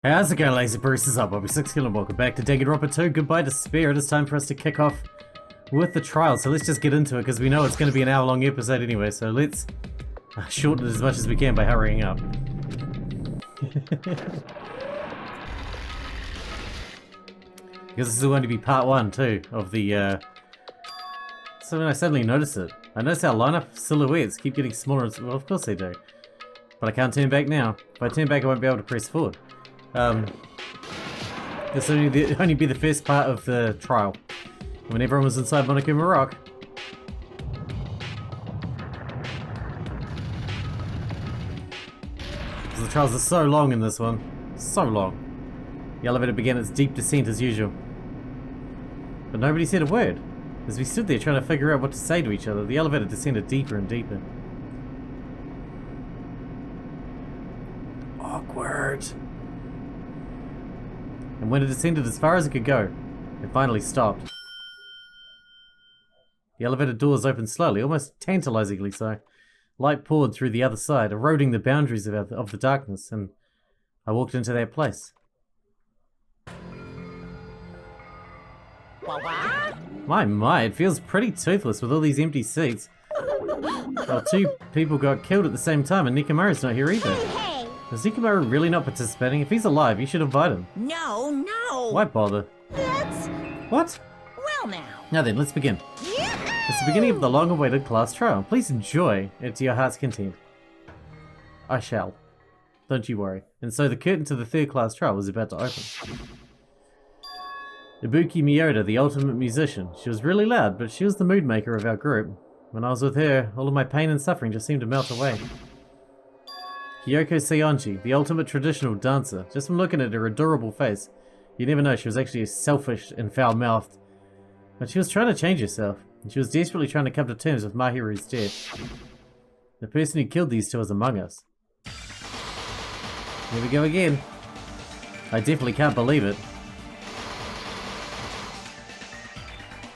How's it going, Lazy Bruces? Up, Bobby Sixkilla, and welcome back to Danganronpa 2. Goodbye Despair. It is time for us to kick off with the trial, so let's just get into it, because we know it's going to be an hour-long episode anyway, so let's shorten it as much as we can by hurrying up. Because this is going to be part 1, too, of the, So when I suddenly notice it, I notice our lineup silhouettes keep getting smaller and well, of course they do. But I can't turn back now. If I turn back, I won't be able to press forward. This will only be the first part of the trial. When everyone was inside Monokuma Rock. The trials are so long in this one. So long. The elevator began its deep descent as usual. But nobody said a word. As we stood there trying to figure out what to say to each other, the elevator descended deeper and deeper. Awkward. And when it descended as far as it could go, it finally stopped. The elevator doors opened slowly, almost tantalizingly so. Light poured through the other side, eroding the boundaries of the darkness, and I walked into that place. My, it feels pretty toothless with all these empty seats. Well, 2 people got killed at the same time, and Nikomaru's not here either. Is Nikomaru really not participating? If he's alive, you should invite him. No. Why bother? That's... What? Well now. Now then, let's begin. It's the beginning of the long-awaited class trial. Please enjoy it to your heart's content. I shall. Don't you worry. And so the curtain to the 3rd class trial was about to open. Ibuki Miyota, the ultimate musician. She was really loud, but she was the mood maker of our group. When I was with her, all of my pain and suffering just seemed to melt away. Kyoko Sayonji, the ultimate traditional dancer. Just from looking at her adorable face, you never know she was actually selfish and foul-mouthed. But she was trying to change herself, and she was desperately trying to come to terms with Mahiru's death. The person who killed these 2 is among us. Here we go again. I definitely can't believe it.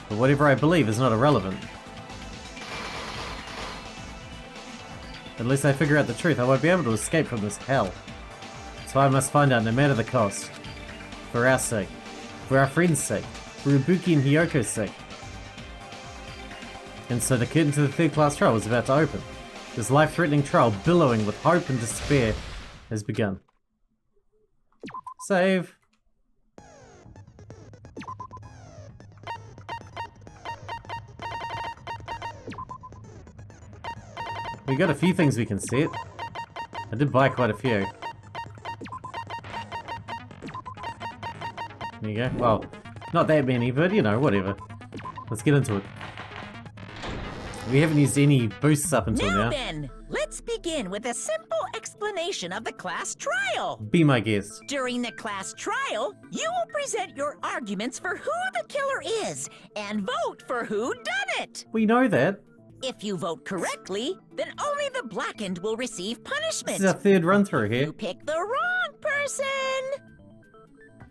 But whatever I believe is not irrelevant. Unless I figure out the truth, I won't be able to escape from this hell. So I must find out no matter the cost. For our sake. For our friends' sake. For Ibuki and Hyoko's sake. And so the curtain to the 3rd class trial was about to open. This life-threatening trial, billowing with hope and despair, has begun. Save. We got a few things we can set. I did buy quite a few. There you go. Well, not that many, but you know, whatever. Let's get into it. We haven't used any boosts up until now. Now then, let's begin with a simple explanation of the class trial. Be my guest. During the class trial, you will present your arguments for who the killer is and vote for who done it. We know that. If you vote correctly, then only the blackened will receive punishment. This is our 3rd run through You here. pick the wrong person.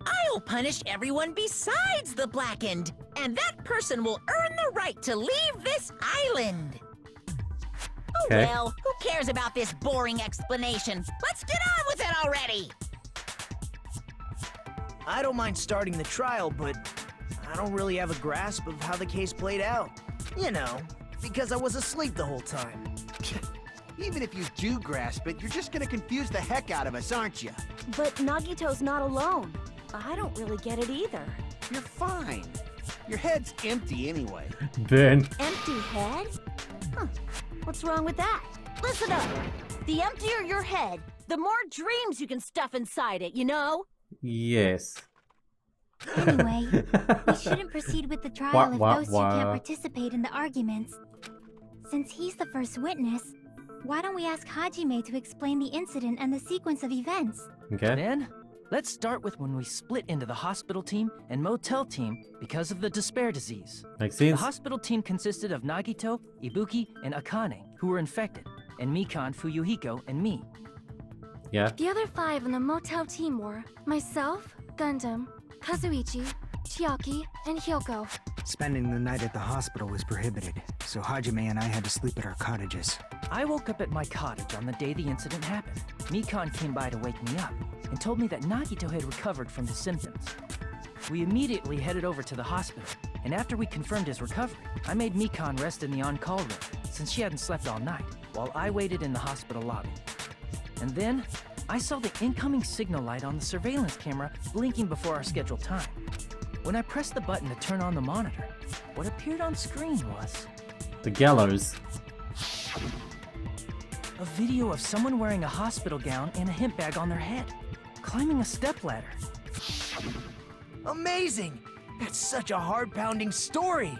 I'll punish everyone besides the blackened, and that person will earn the right to leave this island. Oh Okay. well, who cares about this boring explanation? Let's get on with it already. I don't mind starting the trial, but I don't really have a grasp of how the case played out. You know, because I was asleep the whole time. Even if you do grasp it, you're just gonna confuse the heck out of us, aren't you? But Nagito's not alone. I don't really get it either. You're fine. Your head's empty anyway. Burn. Empty head? Huh. What's wrong with that? Listen up. The emptier your head, the more dreams you can stuff inside it, you know? Yes. Anyway, we shouldn't proceed with the trial if those 2 can't participate in the arguments. Since he's the first witness, why don't we ask Hajime to explain the incident and the sequence of events? Okay. Then, let's start with when we split into the hospital team and motel team because of the despair disease. Makes The sense. hospital team consisted of Nagito, Ibuki, and Akane, who were infected, and Mikan, Fuyuhiko, and me. Yeah. The other 5 on the motel team were myself, Gundam, Kazuichi, Chiaki, and Hyoko. Spending the night at the hospital was prohibited, so Hajime and I had to sleep at our cottages. I woke up at my cottage on the day the incident happened. Mikan came by to wake me up and told me that Nagito had recovered from his symptoms. We immediately headed over to the hospital, and after we confirmed his recovery, I made Mikan rest in the on-call room, since she hadn't slept all night, while I waited in the hospital lobby. And then, I saw the incoming signal light on the surveillance camera blinking before our scheduled time. When I pressed the button to turn on the monitor, what appeared on screen was... The gallows. a video of someone wearing a hospital gown and a hemp bag on their head, climbing a stepladder. Amazing! That's such a heart-pounding story!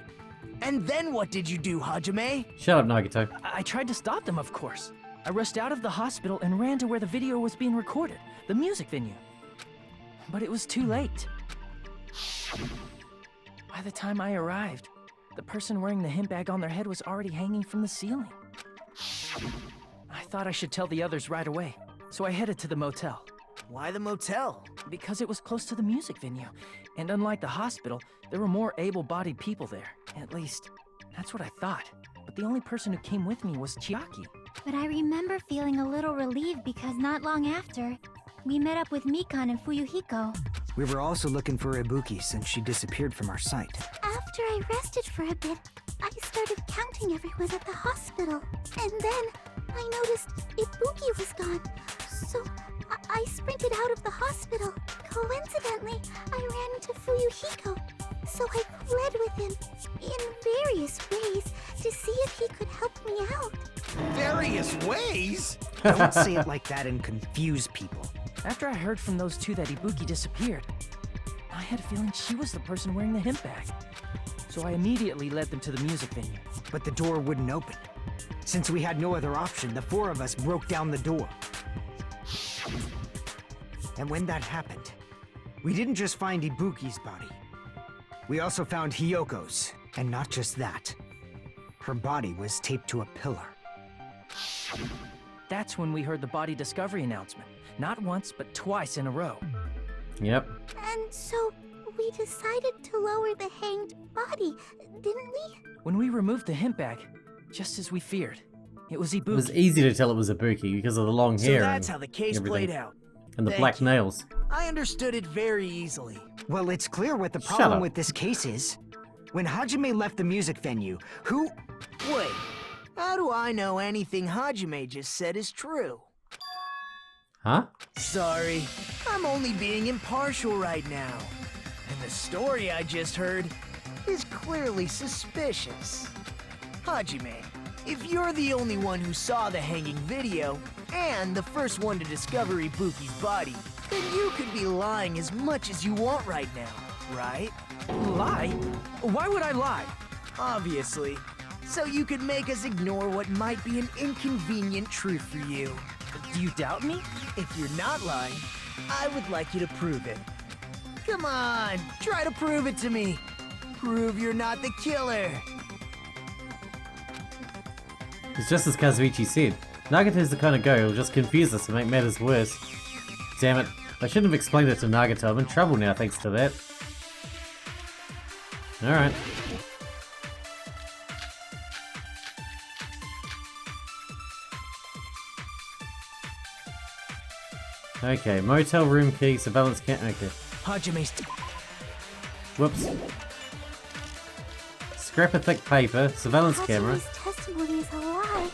And then what did you do, Hajime? Shut up, Nagito. I tried to stop them, of course. I rushed out of the hospital and ran to where the video was being recorded, the music venue. But it was too late. By the time I arrived, the person wearing the hemp bag on their head was already hanging from the ceiling. I thought I should tell the others right away, so I headed to the motel. Why the motel? Because it was close to the music venue, and unlike the hospital, there were more able-bodied people there. At least, that's what I thought. But the only person who came with me was Chiaki. But I remember feeling a little relieved because not long after, we met up with Mikan and Fuyuhiko. We were also looking for Ibuki since she disappeared from our sight. After I rested for a bit, I started counting everyone at the hospital. And then I noticed Ibuki was gone. So I sprinted out of the hospital. Coincidentally, I ran into Fuyuhiko. So I fled with him in various ways to see if he could help me out. Various ways? Don't say it like that and confuse people. After I heard from those two that Ibuki disappeared, I had a feeling she was the person wearing the hemp bag. So I immediately led them to the music venue. But the door wouldn't open. Since we had no other option, the four of us broke down the door. And when that happened, we didn't just find Ibuki's body. We also found Hyoko's, and not just that. Her body was taped to a pillar. That's when we heard the body discovery announcement. Not once, but twice in a row. Yep. And so we decided to lower the hanged body, didn't we? When we removed the hemp bag, just as we feared, it was Ibuki. It was easy to tell it was Ibuki because of the long So hair. that's and how the case everything. played out. And the Thank black you. nails. I understood it very easily. Well, it's clear what the Shut problem up. with this case is. When Hajime left the music venue, who... Wait, how do I know anything Hajime just said is true? Huh? Sorry, I'm only being impartial right now. And the story I just heard is clearly suspicious. Hajime, if you're the only one who saw the hanging video, and the first one to discover Ibuki's body, then you could be lying as much as you want right now, right? Lie? Why would I lie? Obviously. So you could make us ignore what might be an inconvenient truth for you. Do you doubt me? If you're not lying, I would like you to prove it. Come on, try to prove it to me. Prove you're not the killer. It's just as Kazuichi said. Nagato's the kind of guy who'll just confuse us and make matters worse. Damn it. I shouldn't have explained it to Nagato. I'm in trouble now thanks to that. Alright. Okay, motel room key, surveillance cam. Okay. Hajime's Whoops. Scrap of thick paper, surveillance camera. Hajime's testimony is a lie.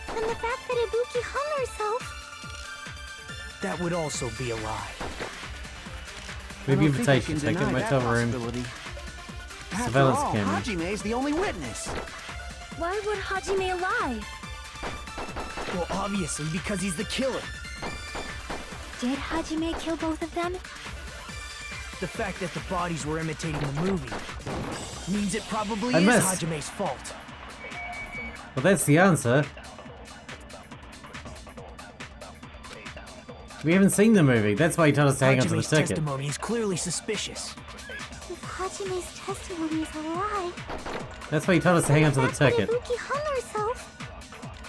And the fact that Ibuki hung herself. That would also be a lie. Movie invitation ticket, motel room, surveillance camera. Hajime's the only witness. Why would Hajime lie? Well, obviously because he's the killer. Did Hajime kill both of them? The fact that the bodies were imitating the movie means it probably I is missed. Hajime's fault. Well, that's the answer. We haven't seen the movie. That's why he told us to hang on to the Hajime's ticket. testimony is clearly suspicious. If Hajime's testimony is a lie. That's why he told us to hang on to the fact that ticket. Ibuki hung herself.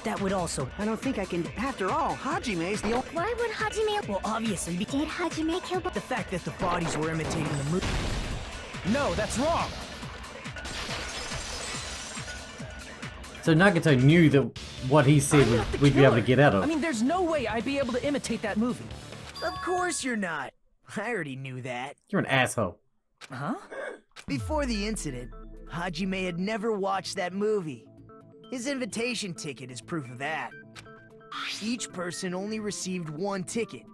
That would also... I don't think I can. After all, Hajime's the only. Why would Hajime... Well, obviously because Did Hajime kill both? the fact that the bodies were imitating the movie... No, that's wrong! So Nagito knew that what he said I'm not the we'd be able to killer. get out of. I mean, there's no way I'd be able to imitate that movie. Of course you're not. I already knew that. You're an asshole. Huh? Before the incident, Hajime had never watched that movie. His invitation ticket is proof of that. Each person only received one ticket,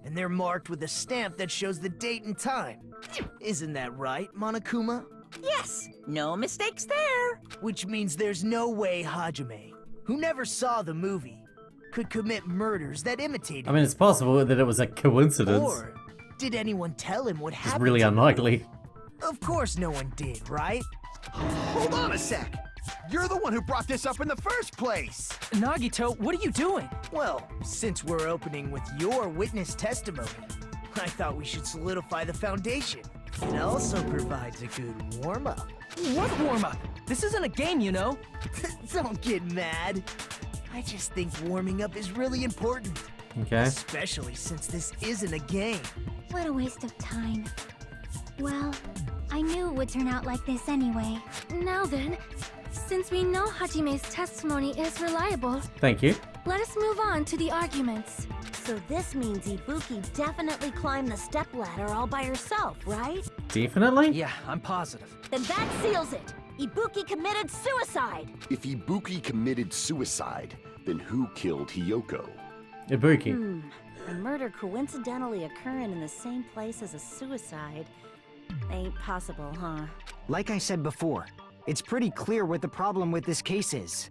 and they're marked with a stamp that shows the date and time. Isn't that right, Monokuma? Yes, no mistakes there. Which means there's no way Hajime, who never saw the movie, could commit murders that imitated I mean, it's possible that it was a coincidence. Or did anyone tell him what It's happened? really to him? unlikely. Of course no one did, right? Hold on a sec. You're the one who brought this up in the first place. Nagito, what are you doing? Well, since we're opening with your witness testimony, I thought we should solidify the foundation. It also provides a good warm-up. What warm-up? This isn't a game, you know. Don't get mad. I just think warming up is really important. Okay. Especially since this isn't a game. What a waste of time. Well, I knew it would turn out like this anyway. Now then, since we know Hajime's testimony is reliable, Thank you. let us move on to the arguments. So this means Ibuki definitely climbed the stepladder all by herself, right? Definitely? Yeah, I'm positive. Then that seals it. Ibuki committed suicide. If Ibuki committed suicide, then who killed Hiyoko? Ibuki. A murder coincidentally occurring in the same place as a suicide ain't possible, huh? Like I said before, it's pretty clear what the problem with this case is.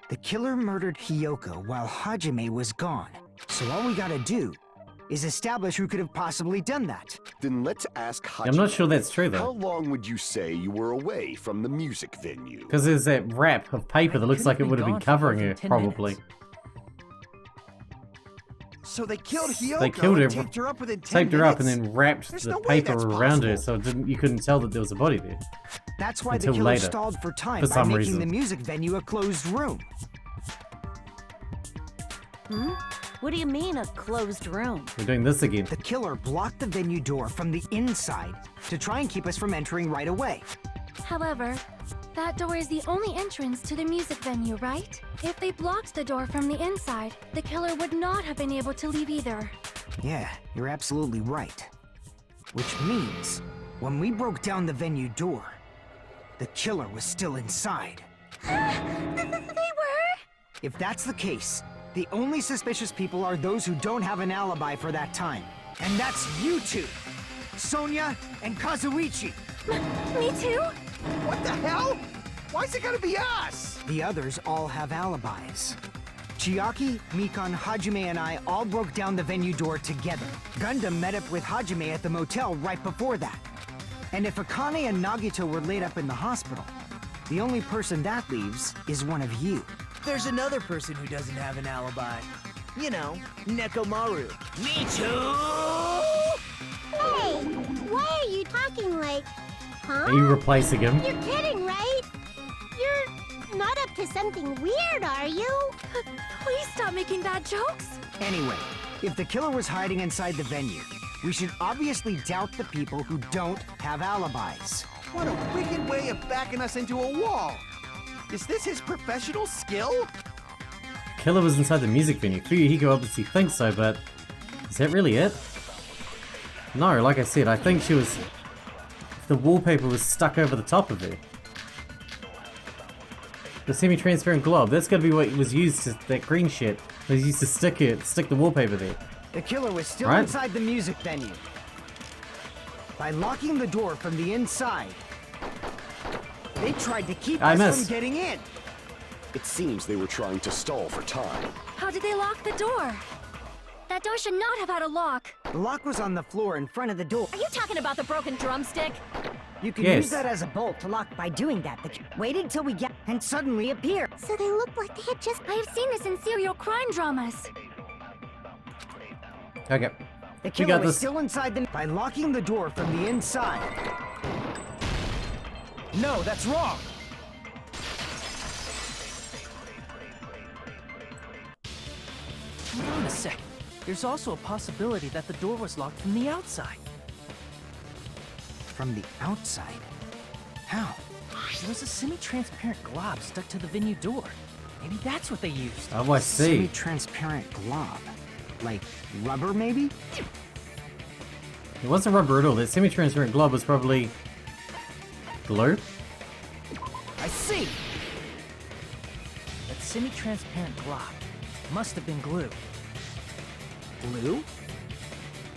The killer murdered Hiyoko while Hajime was gone. So all we gotta do is establish who could have possibly done that. Then let's ask Hajime. I'm not sure that's true, How though. long would you say you were away from the music venue? Because there's that wrap of paper that looks like it would have been gone for covering more her, than 10 probably. minutes. So they killed Hiyoko They killed her, and taped her up within 10 taped her up and minutes? then wrapped There's the no way paper that's around her, possible. so you couldn't tell that there was a body there. That's why Until the killer later, stalled for time for by some making reason. the music venue a closed room. What do you mean, a closed room? We're doing this again. The killer blocked the venue door from the inside to try and keep us from entering right away. However, that door is the only entrance to the music venue, right? If they blocked the door from the inside, the killer would not have been able to leave either. Yeah, you're absolutely right. Which means, when we broke down the venue door, the killer was still inside. They were? If that's the case, the only suspicious people are those who don't have an alibi for that time. And that's you two! Sonia and Kazuichi! Me too? What the hell? Why's it gotta be us? The others all have alibis. Chiaki, Mikan, Hajime, and I all broke down the venue door together. Gundam met up with Hajime at the motel right before that. And if Akane and Nagito were laid up in the hospital, the only person that leaves is one of you. There's another person who doesn't have an alibi. You know, Nekomaru. Me too! Hey, why are you talking like... Huh? Are you replacing him? You're kidding, right? You're not up to something weird, are you? Please stop making bad jokes. Anyway, if the killer was hiding inside the venue, we should obviously doubt the people who don't have alibis. What a wicked way of backing us into a wall. Is this his professional skill? Killer was inside the music venue. Fuyuhiko obviously thinks so, but is that really it? No, like I said, I think she was... The wallpaper was stuck over the top of her. The semi-transparent glob, that's gotta be what was used to... That green shit was used to stick the wallpaper there. The killer was still Right. inside the music venue. By locking the door from the inside, they tried to keep I us missed. from getting in. It seems they were trying to stall for time. How did they lock the door? That door should not have had a lock. The lock was on the floor in front of the door. Are you talking about the broken drumstick? You can Yes. use that as a bolt to lock by doing that. Waited till we get and suddenly appear. So they look like they had just... I have seen this in serial crime dramas. Okay. The We killer got was this. still inside the... By locking the door from the inside. No, that's wrong. Hold on a sec. There's also a possibility that the door was locked from the outside. From the outside? How? There was a semi-transparent glob stuck to the venue door. Maybe that's what they used. Oh, I see. Semi-transparent glob. Like rubber, maybe? It wasn't rubber at all. That semi-transparent glob was probably glue. I see! That semi-transparent glob must have been glue. Glue?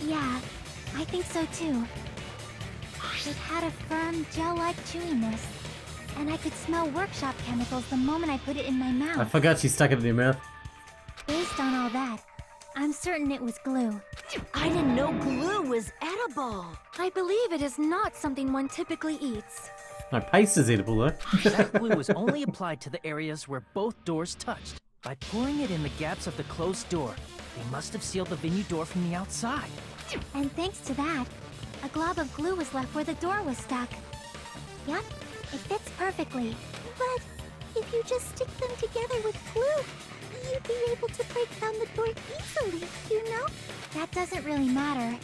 Yeah, I think so too. It had a firm, gel-like chewiness, and I could smell workshop chemicals the moment I put it in my mouth. I forgot she stuck it in your mouth. Based on all that, I'm certain it was glue. I didn't know glue was edible. I believe it is not something one typically eats. No, paste is edible though. That glue was only applied to the areas where both doors touched. By pouring it in the gaps of the closed door, they must have sealed the venue door from the outside. And thanks to that, a glob of glue was left where the door was stuck. Yep, it fits perfectly. But if you just stick them together with glue, you'd be able to break down the door easily, you know? That doesn't really matter.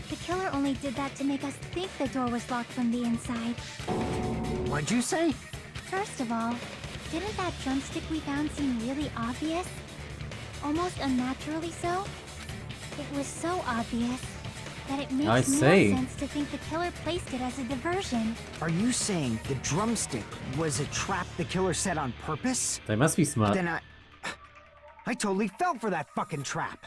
The killer only did that to make us think the door was locked from the inside. What'd you say? First of all, didn't that drumstick we found seem really obvious? Almost unnaturally so? It was so obvious that it makes more sense to think the killer placed it as a diversion. Are you saying the drumstick was a trap the killer set on purpose? They must be smart. Then I totally fell for that fucking trap.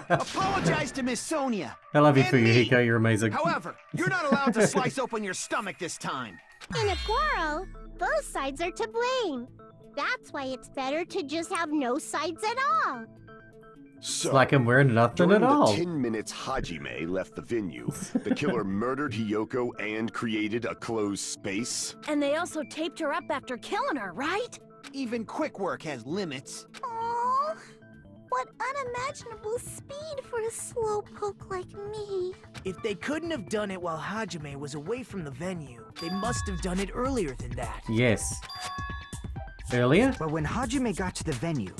Apologize to Miss Sonia. I love you, and me. Fuyuhiko. You're amazing. However, you're not allowed to slice open your stomach this time. In a quarrel, both sides are to blame. That's why it's better to just have no sides at all. So, It's like I'm wearing nothing during at all. the 10 minutes Hajime left the venue, the killer murdered Hiyoko and created a closed space. And they also taped her up after killing her, right? Even quick work has limits. Aww, what unimaginable speed for a slowpoke like me. If they couldn't have done it while Hajime was away from the venue, they must have done it earlier than that. Yes. Earlier? But when Hajime got to the venue,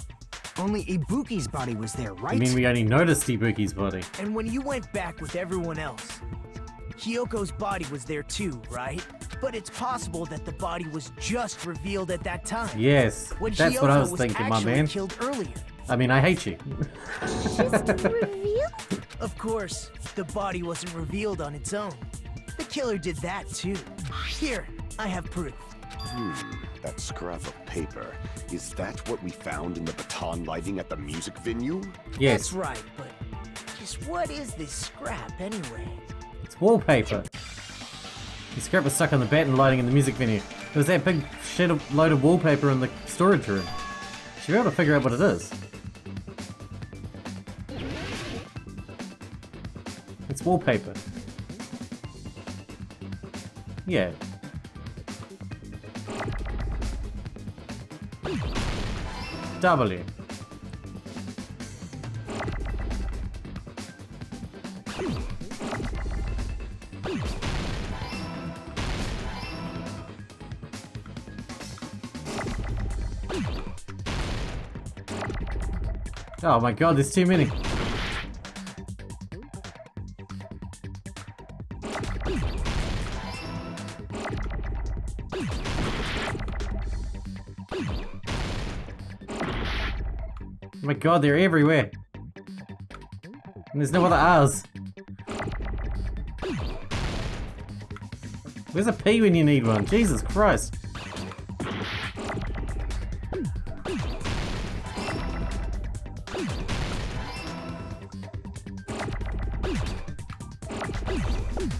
only Ibuki's body was there, right? I mean, we only noticed Ibuki's body. And when you went back with everyone else, Hyoko's body was there too, right? But it's possible that the body was just revealed at that time. Yes, When that's Kyoko what I was thinking, my actually man. killed earlier. I mean, I hate you. Just revealed? Of course, the body wasn't revealed on its own. The killer did that too. Here, I have proof. That scrap of paper. Is that what we found in the baton lighting at the music venue? Yes, That's right, but just what is this scrap anyway? it's wallpaper. The scrap was stuck on the baton lighting in the music venue. There was that big load of wallpaper in the storage room. Should be able to figure out what it is. It's wallpaper. Yeah. W. Oh my god, there's too many. Oh my god, they're everywhere. And there's no other R's. Where's a P when you need one? Jesus Christ.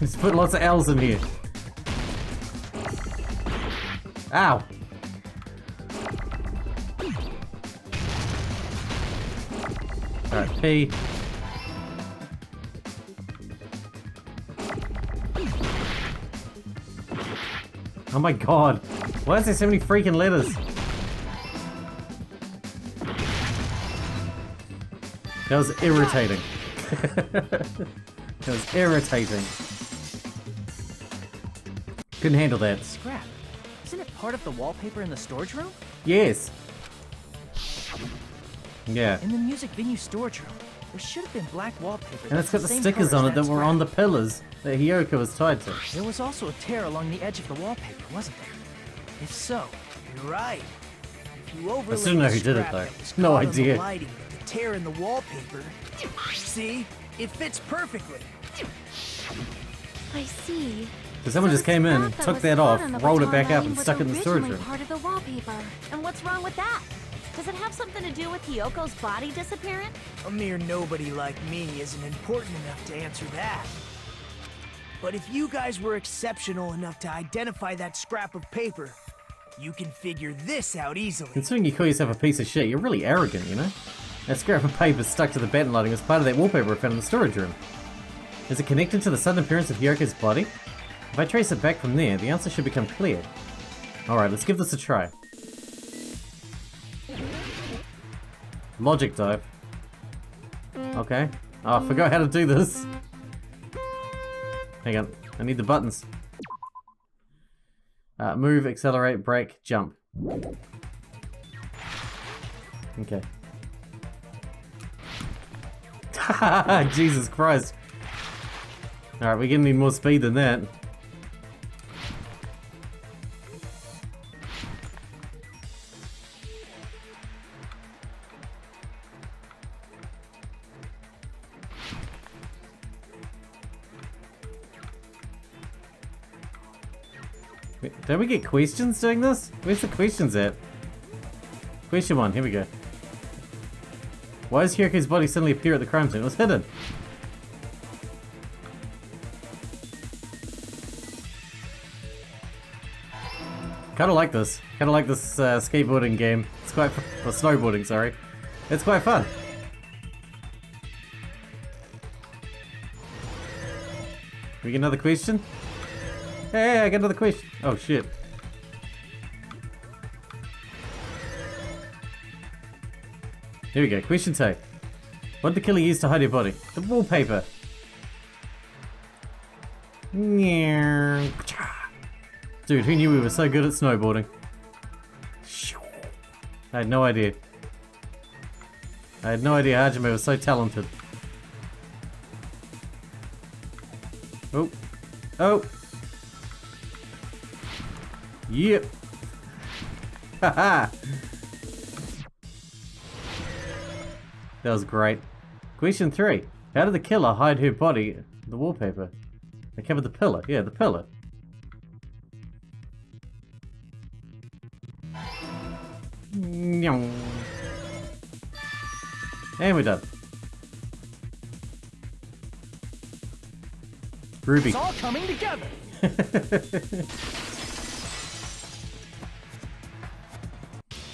Let's put lots of L's in here. Ow. Alright, P. Oh my god. Why is there so many freaking letters? That was irritating. That was irritating. Couldn't handle that. Scrap. Isn't it part of the wallpaper in the storage room? Yes. Yeah. In the music venue storage room, there should have been black wallpaper. And it's got the same stickers color on as it that were scrap. on the pillars that Hiyoko was tied to. There was also a tear along the edge of the wallpaper, wasn't there? If so, You're right. If you overlay still know the who did it, scrap though. that was No caught on the idea. lighting, the tear in the wallpaper. See? It fits perfectly. I see. So someone just came in, took that off, rolled it back up, and stuck it in the storage room. Part of the wallpaper. And what's wrong with that? Does it have something to do with Hyoko's body disappearing? A mere nobody like me isn't important enough to answer that. But if you guys were exceptional enough to identify that scrap of paper, you can figure this out easily. Considering you call yourself a piece of shit, you're really arrogant, you know? That scrap of paper stuck to the bed lighting as part of that wallpaper I found in the storage room. Is it connected to the sudden appearance of Hyoko's body? If I trace it back from there, the answer should become clear. Alright, let's give this a try. Logic dive. Okay. Oh, I forgot how to do this. Hang on, I need the buttons. Move, accelerate, brake, jump. Okay. Jesus Christ. Alright, we're gonna need more speed than that. Don't we get questions doing this? Where's the questions at? Question 1, here we go. Why does Hyoko's body suddenly appear at the crime scene? It was hidden. Kinda like this. Kinda like this skateboarding game. It's quite or snowboarding, sorry. It's quite fun. We get another question? Hey, I got another question. Oh shit. Here we go. Question 2. What did the killer use to hide your body? The wallpaper. Dude, who knew we were so good at snowboarding? I had no idea. I had no idea Hajime was so talented. Oh. Oh. Yep. Haha. That was great. Question 3. How did the killer hide her body? The wallpaper. They covered the pillar. Yeah, the pillar. And we're done. Ruby. it's all coming together.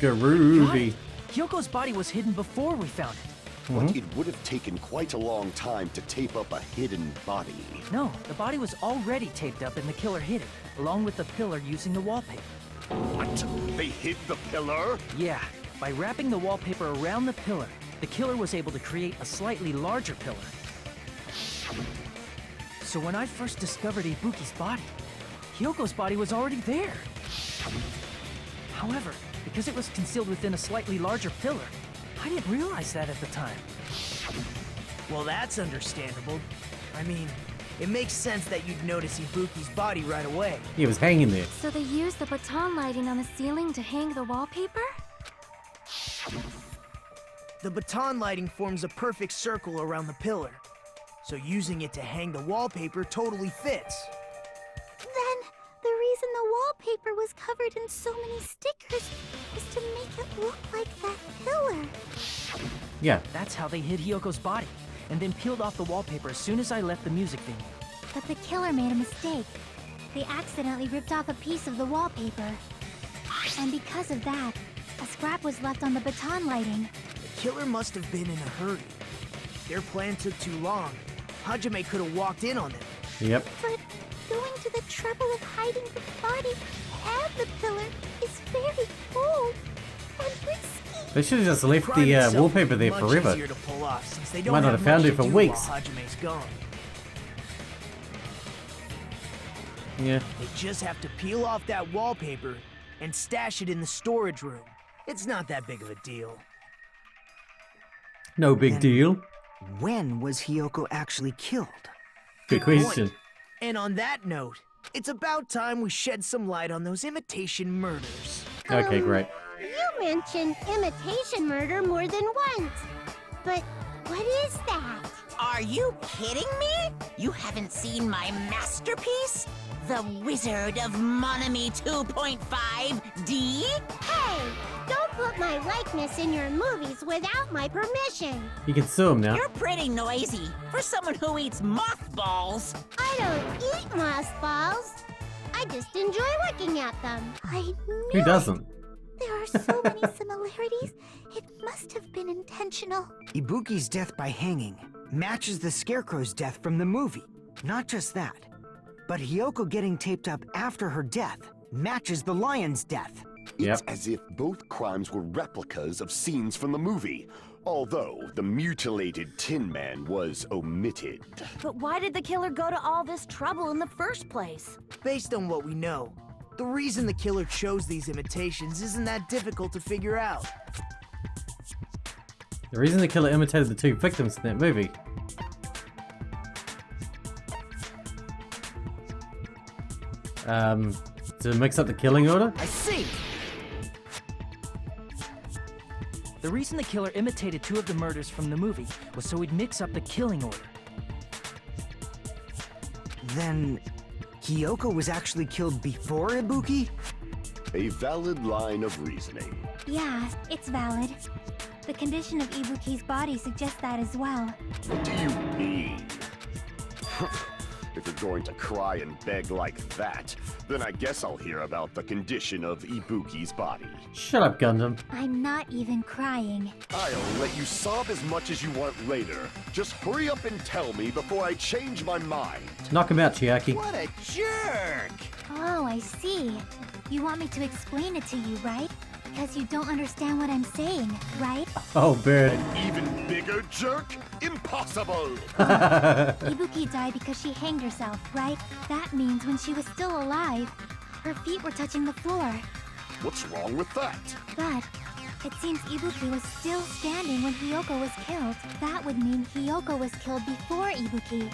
Ruby. Kyoko's body was hidden before we found it. But it would have taken quite a long time to tape up a hidden body. No, the body was already taped up and the killer hid it, along with the pillar using the wallpaper. What? They hid the pillar? Yeah, by wrapping the wallpaper around the pillar, the killer was able to create a slightly larger pillar. So when I first discovered Ibuki's body, Hyoko's body was already there. However, because it was concealed within a slightly larger pillar, I didn't realize that at the time. Well, that's understandable. I mean, it makes sense that you'd notice Ibuki's body right away. He was hanging there. So they used the baton lighting on the ceiling to hang the wallpaper? The baton lighting forms a perfect circle around the pillar, so using it to hang the wallpaper totally fits. Then, the reason the wallpaper was covered in so many stickers was to make it look like that pillar. Yeah. That's how they hid Hyoko's body, and then peeled off the wallpaper as soon as I left the music venue. But the killer made a mistake. They accidentally ripped off a piece of the wallpaper. And because of that, a scrap was left on the baton lighting. The killer must have been in a hurry. Their plan took too long. Hajime could have walked in on them. Yep. But going to the trouble of hiding the body and the pillar is very bold and risky. They should have just left Crime the itself wallpaper would be there much forever. easier to pull off, since they don't Might not have have found much it for to do weeks. while Hajime's gone. Yeah. They just have to peel off that wallpaper and stash it in the storage room. It's not that big of a deal. No big And- deal. When was Hyoko actually killed? Good point. question. And on that note, It's about time we shed some light on those imitation murders. Okay, great. You mentioned imitation murder more than once. But what is that? Are you kidding me? You haven't seen my masterpiece? The Wizard of Monami 2.5D? Hey, don't put my likeness in your movies without my permission. You can sue him now. You're pretty noisy for someone who eats mothballs. I don't eat mothballs. I just enjoy looking at them. I knew Who doesn't? There are so many similarities. It must have been intentional. Ibuki's death by hanging matches the Scarecrow's death from the movie. Not just that, but Hyoko getting taped up after her death matches the lion's death. It's as if both crimes were replicas of scenes from the movie, although the mutilated Tin Man was omitted. But why did the killer go to all this trouble in the first place? Based on what we know, the reason the killer chose these imitations isn't that difficult to figure out. The reason the killer imitated the two victims in that movie. To mix up the killing order? I see! The reason the killer imitated two of the murders from the movie was so he'd mix up the killing order. Then, Hyoko was actually killed before Ibuki? A valid line of reasoning. Yeah, it's valid. The condition of Ibuki's body suggests that as well. What do you mean? If you're going to cry and beg like that, then I guess I'll hear about the condition of Ibuki's body. Shut up, Gundam. I'm not even crying. I'll let you sob as much as you want later. Just hurry up and tell me before I change my mind. Knock him out, Chiaki. What a jerk! Oh, I see. You want me to explain it to you, right? Because you don't understand what I'm saying, right? Oh, bird. An even bigger jerk? Impossible! Ibuki died because she hanged herself, right? That means when she was still alive, her feet were touching the floor. What's wrong with that? But it seems Ibuki was still standing when Hyoko was killed. That would mean Hyoko was killed before Ibuki.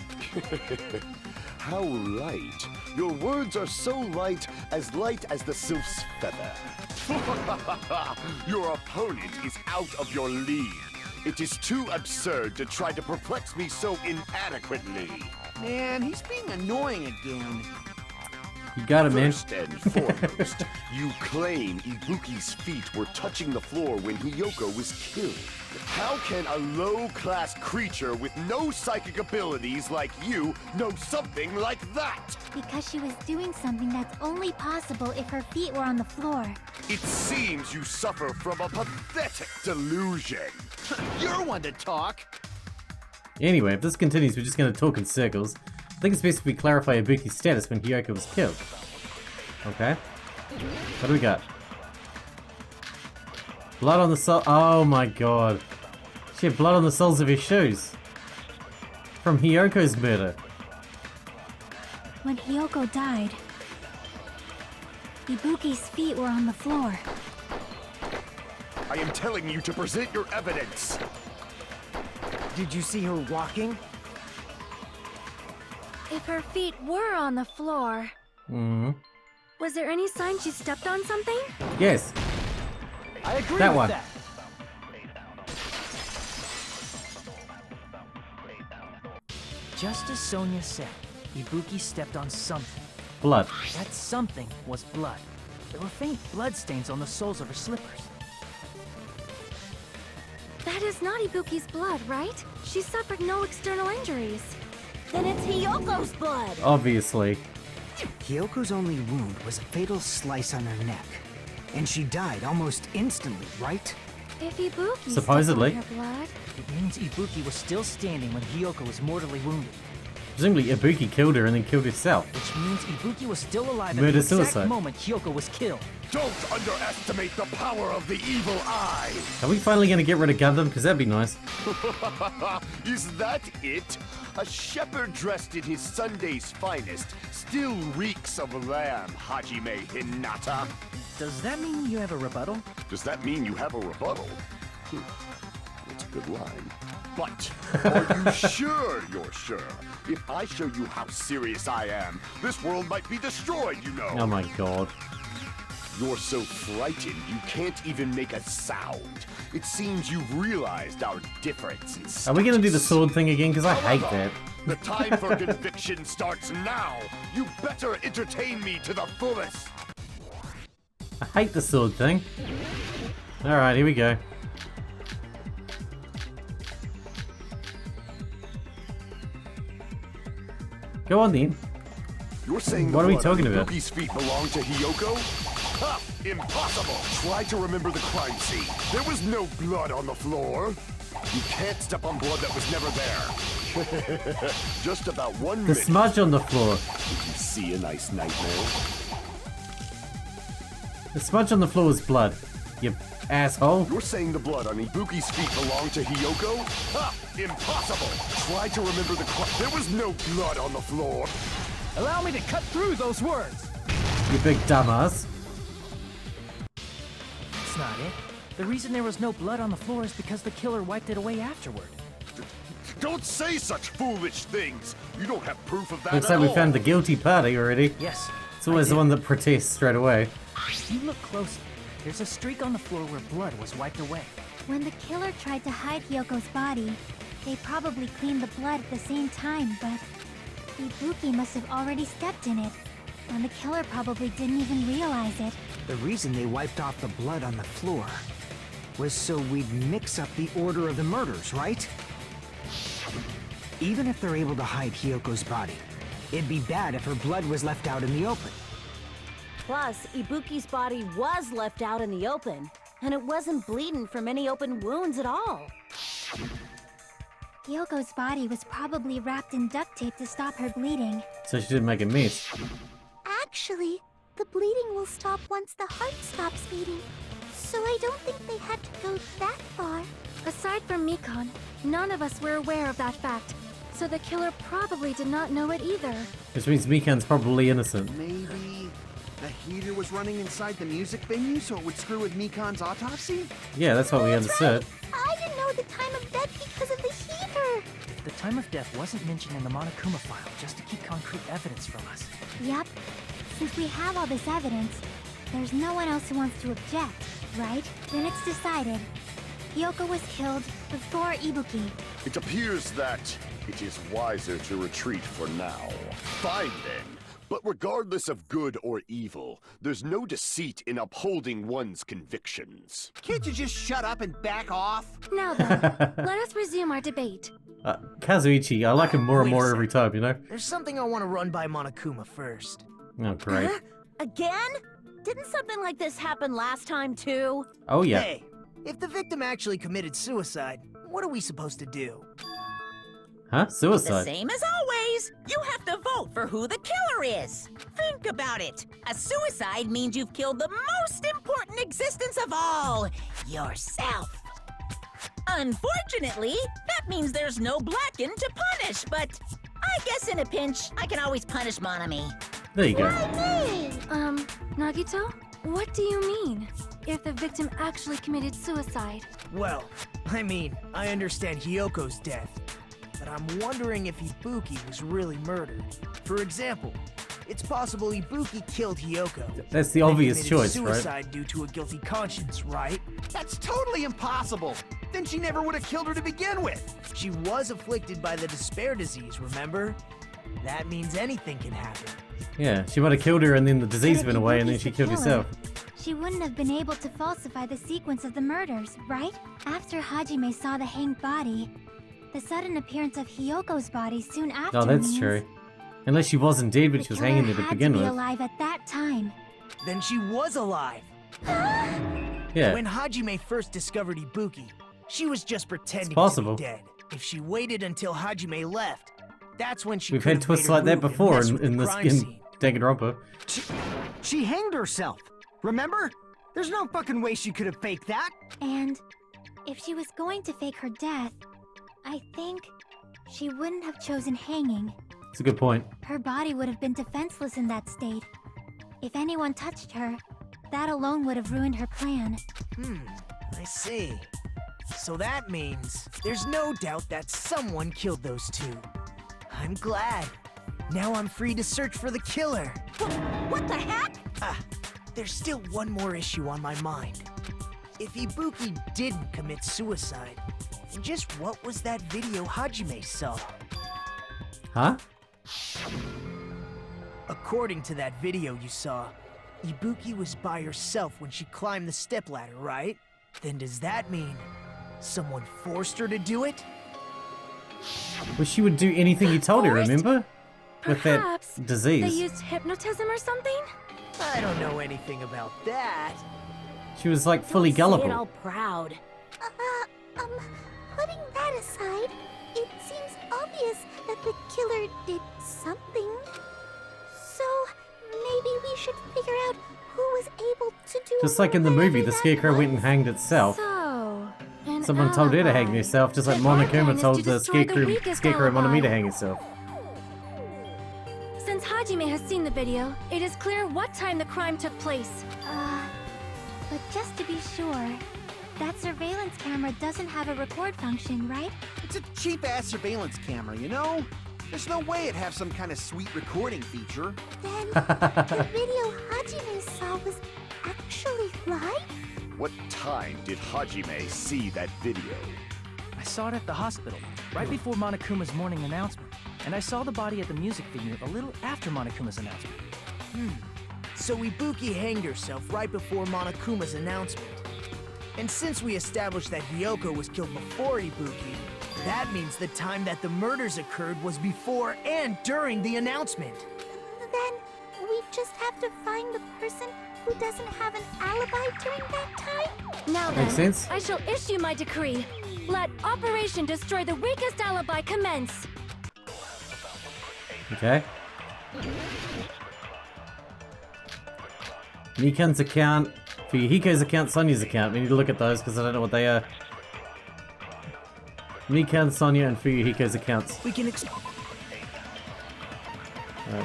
How light. Your words are so light as the sylph's feather. Your opponent is out of your league. It is too absurd to try to perplex me so inadequately. Man, he's being annoying again. You got it, man. First and foremost, you claim Ibuki's feet were touching the floor when Hyoko was killed. How can a low-class creature with no psychic abilities like you know something like that? Because she was doing something that's only possible if her feet were on the floor. It seems you suffer from a pathetic delusion. You're one to talk. Anyway, if this continues, we're just going to talk in circles. I think it's best if we clarify Ibuki's status when Hyoko was killed. Okay. What do we got? Blood on the sole. Oh my god. She had blood on the soles of his shoes. From Hyoko's murder. When Hyoko died, Ibuki's feet were on the floor. I am telling you to present your evidence. Did you see her walking? If her feet were on the floor, was there any sign she stepped on something? Yes. I agree That with one. that. Just as Sonia said, Ibuki stepped on something. Blood. That something was blood. There were faint blood stains on the soles of her slippers. That is not Ibuki's blood, right? She suffered no external injuries. Then it's Hyoko's blood. Obviously. Hyoko's only wound was a fatal slice on her neck. And she died almost instantly, right? If Ibuki Supposedly. stepped on her blood, It means Ibuki was still standing when Hyoko was mortally wounded. Presumably Ibuki killed her and then killed herself. Which means Ibuki was still alive Murder at the exact suicide. moment Hyoko was killed. Don't underestimate the power of the evil eye. Are we finally going to get rid of Gundam? Because that'd be nice. Is that it? A shepherd dressed in his Sunday's finest still reeks of lamb, Hajime Hinata. Does that mean you have a rebuttal? Does that mean you have a rebuttal? It's a good line. But are you sure you're sure? If I show you how serious I am, this world might be destroyed, you know. Oh my god. You're so frightened you can't even make a sound. It seems you've realized our difference in Are we gonna do the sword thing again? Because I hate that. The time for conviction starts now. You better entertain me to the fullest. I hate the sword thing. Alright, here we go. Go on then. You're saying What are we blood on talking about? Ibuki's feet belong to Kyoko? Ha! Impossible! Try to remember the crime scene. There was no blood on the floor. You can't step on blood that was never there. Just about 1 The minute. smudge on the floor. Did you see a nice nightmare? The smudge on the floor is blood. You asshole. You're saying the blood on Ibuki's feet belonged to Kyoko? Ha! Impossible! Try to remember the crime. There was no blood on the floor. Allow me to cut through those words. You big dumbass. That's not it. The reason there was no blood on the floor is because the killer wiped it away afterward. Don't say such foolish things. You don't have proof of that Looks at like we all. found the guilty party already. Yes. It's always the one that protests straight away. If you look closely, there's a streak on the floor where blood was wiped away. When the killer tried to hide Hyoko's body, they probably cleaned the blood at the same time, but Ibuki must have already stepped in it, and the killer probably didn't even realize it. The reason they wiped off the blood on the floor was so we'd mix up the order of the murders, right? Even if they're able to hide Hyoko's body, it'd be bad if her blood was left out in the open. Plus, Ibuki's body was left out in the open, and it wasn't bleeding from any open wounds at all. Hyoko's body was probably wrapped in duct tape to stop her bleeding. So she didn't make a mess. Actually, the bleeding will stop once the heart stops beating. So I don't think they had to go that far. Aside from Mikon, none of us were aware of that fact, so the killer probably did not know it either. Which means Mikan's probably innocent. Maybe the heater was running inside the music venue so it would screw with Mikan's autopsy? Yeah, that's what we understood. I didn't know the time of death because of the heater. The time of death wasn't mentioned in the Monokuma file just to keep concrete evidence from us. Yep. Since we have all this evidence, there's no one else who wants to object, right? Then it's decided. Kyoko was killed before Ibuki. It appears that it is wiser to retreat for now. Fine then. But regardless of good or evil, there's no deceit in upholding one's convictions. Can't you just shut up and back off? Now then, let us resume our debate. Kazuichi, I like him more and Wait a more every time, you know? There's something I want to run by Monokuma first. Oh, great. Again? Didn't something like this happen last time, too? Oh, yeah. Hey, if the victim actually committed suicide, what are we supposed to do? Huh? The Suicide? same as always. You have to vote for who the killer is. Think about it. A suicide means you've killed the most important existence of all, yourself. Unfortunately, that means there's no Blackened to punish, but I guess in a pinch, I can always punish Monami. There you go. Nagito? What do you mean? If the victim actually committed suicide? Well, I mean, I understand Hyoko's death, but I'm wondering if Ibuki was really murdered. For example, it's possible Ibuki killed Kyoko. That's the then obvious committed choice, right? suicide due to a guilty conscience, right? That's totally impossible. Then she never would have killed her to begin with. She was afflicted by the despair disease, remember? That means anything can happen. Yeah, she might have killed her and then the disease But if went away and then Ibuki's she the killed killer, herself. She wouldn't have been able to falsify the sequence of the murders, right? After Hajime saw the hanged body, the sudden appearance of Hyoko's body soon after Oh, that's means true. Unless she wasn't dead, but the she was killer hanging there to had begin to be with. alive at that time. Then she was alive. Yeah. When Hajime first discovered Ibuki, she was just pretending to possible. be dead. If she waited until Hajime left, that's when she We've could had have twists made her like that move and before mess in, with in the this crime in scene. Danganronpa. She hanged herself, remember? There's no fucking way she could have faked that. And if she was going to fake her death, I think she wouldn't have chosen hanging. It's a good point. Her body would have been defenseless in that state. If anyone touched her, that alone would have ruined her plan. I see. So that means there's no doubt that someone killed those two. I'm glad. Now I'm free to search for the killer. What the heck? There's still one more issue on my mind. If Ibuki didn't commit suicide, then just what was that video Hajime saw? Huh? According to that video you saw, Ibuki was by herself when she climbed the stepladder, right? Then does that mean someone forced her to do it? Well, she would do anything you told her, remember? With Perhaps that disease. they used hypnotism or something? I don't know anything about that. She was like fully Don't say it gullible. all proud. Putting that aside, it seems obvious that the killer did something. So, maybe we should figure out who was able to do Just like in the movie, the whatever scarecrow that went and was. hanged itself. So, an Someone told her to hang alibi. herself, just like But our plan Monokuma is told to the destroy the scarecrow, weakest scarecrow alibi. Monokuma to hang herself. Since Hajime has seen the video, it is clear what time the crime took place. But just to be sure, that surveillance camera doesn't have a record function, right? It's a cheap-ass surveillance camera, you know? There's no way it'd have some kind of sweet recording feature. Then, the video Hajime saw was actually live? What time did Hajime see that video? I saw it at the hospital, right before Monokuma's morning announcement. And I saw the body at the music venue a little after Monokuma's announcement. So Ibuki hanged herself right before Monokuma's announcement. And since we established that Kyoko was killed before Ibuki, that means the time that the murders occurred was before and during the announcement. Then, we just have to find the person who doesn't have an alibi during that time? Now then, Makes sense. I shall issue my decree. Let Operation Destroy the Weakest Alibi commence. Okay. Mikan's account, Fuyuhiko's account, Sonya's account. We need to look at those because I don't know what they are. Mikan, Sonya, and Fuyuhiko's accounts. We can Alright,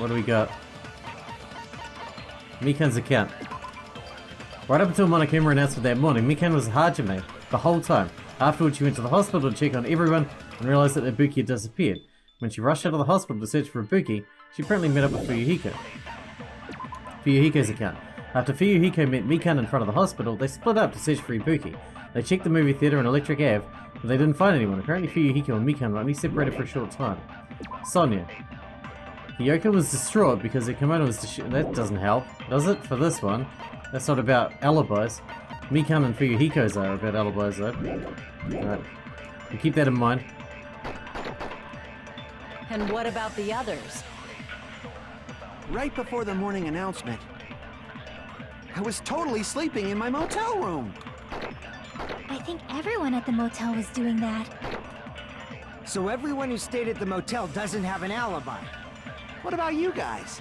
what do we got? Mikan's account. Right up until Monokuma announced that morning, Mikan was Hajime the whole time. Afterwards, she went to the hospital to check on everyone and realized that Ibuki had disappeared. When she rushed out of the hospital to search for Ibuki, she apparently met up with Fuyuhiko. Fuyuhiko's account. After Fuyuhiko met Mikan in front of the hospital, they split up to search for Ibuki. They checked the movie theater on Electric Ave, but they didn't find anyone. Apparently Fuyuhiko and Mikan were only separated for a short time. Sonya. Kyoko was distraught because her kimono was that doesn't help, does it? For this one. That's not about alibis. Mikan and Fuyuhiko's are about alibis though. Alright. You keep that in mind. And what about the others? Right before the morning announcement, I was totally sleeping in my motel room. I think everyone at the motel was doing that. So everyone who stayed at the motel doesn't have an alibi. What about you guys?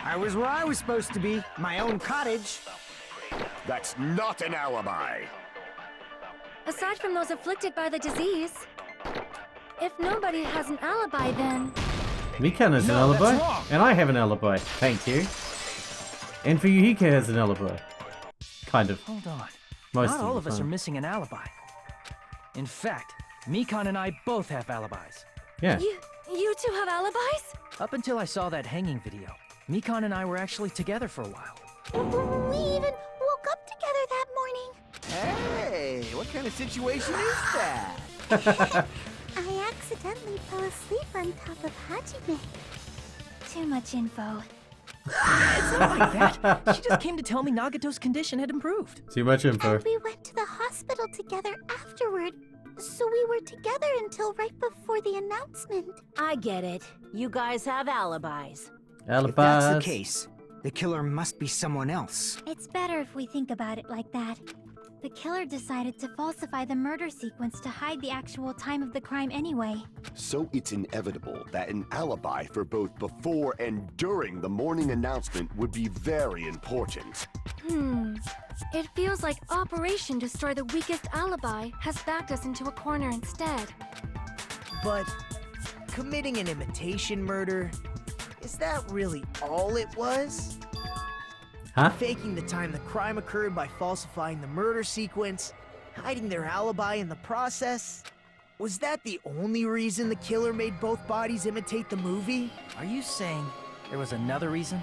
I was where I was supposed to be, my own cottage. That's not an alibi. Aside from those afflicted by the disease, if nobody has an alibi, then Mikan has an No, that's alibi, wrong. and I have an alibi. Thank you. And Fuyuhiko has an alibi. Kind of. Hold on. Most Not all the of us are time. missing an alibi. In fact, Mikan and I both have alibis. Yeah. you two have alibis? Up until I saw that hanging video, Mikan and I were actually together for a while. We even woke up together that morning. Hey, what kind of situation is that? I accidentally fell asleep on top of Hajime. Too much info. It's not like that. She just came to tell me Nagato's condition had improved. Too much info. And we went to the hospital together afterward. So we were together until right before the announcement. I get it. You guys have alibis. If that's the Alibis. case, the killer must be someone else. It's better if we think about it like that. The killer decided to falsify the murder sequence to hide the actual time of the crime anyway. So it's inevitable that an alibi for both before and during the morning announcement would be very important. It feels like Operation Destroy the Weakest Alibi has backed us into a corner instead. But committing an imitation murder, is that really all it was? Huh? Faking the time the crime occurred by falsifying the murder sequence? hiding their alibi in the process. Was that the only reason the killer made both bodies imitate the movie? Are you saying there was another reason?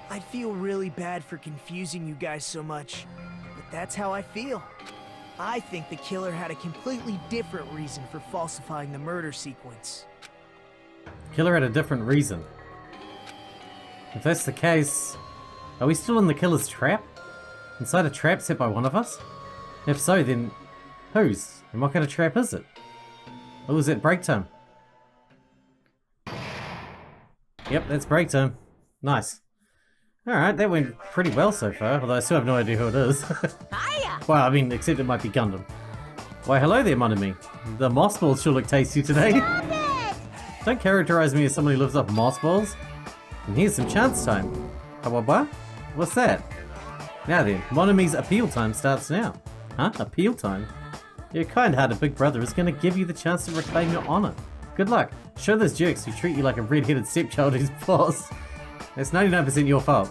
I feel really bad for confusing you guys so much, but that's how I feel. I think the killer had a completely different reason for falsifying the murder sequence. Killer had a different reason. If that's the case, are we still in the killer's trap? Inside a trap set by one of us? If so, then whose? And what kind of trap is it? Oh, is it break time? Yep, that's break time. Nice. Alright, that went pretty well so far, although I still have no idea who it is. Hiya! Well, I mean, except it might be Gundam. Why, hello there, Monokuma. The moss balls sure look tasty today. Don't characterize me as someone who lives off moss balls. And here's some chance time. What? What's that? Now then, Monokuma's appeal time starts now. Huh? Appeal time? Your kind-hearted big brother is going to give you the chance to reclaim your honor. Good luck. Show those jerks who treat you like a red-headed stepchild who's boss. That's 99% your fault.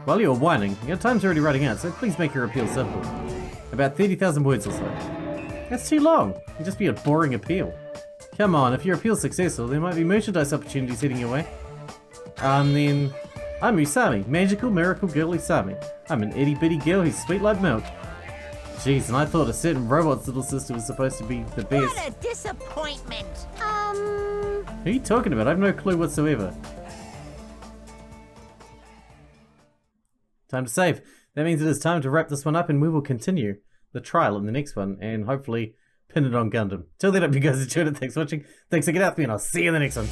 While you're whining, your time's already running out, so please make your appeal simple. About 30,000 words or so. That's too long. It'll just be a boring appeal. Come on, if your appeal's successful, there might be merchandise opportunities heading your way. Then... I'm Usami, magical miracle girl Usami. I'm an itty-bitty girl who's sweet like milk. Jeez, and I thought a certain robot's little sister was supposed to be the best. What a disappointment! Who are you talking about? I have no clue whatsoever. Time to save. That means it is time to wrap this one up and we will continue the trial in the next one and hopefully pin it on Gundam. Till then, I hope you guys enjoyed it. Thanks for watching. Thanks for getting out with me and I'll see you in the next one.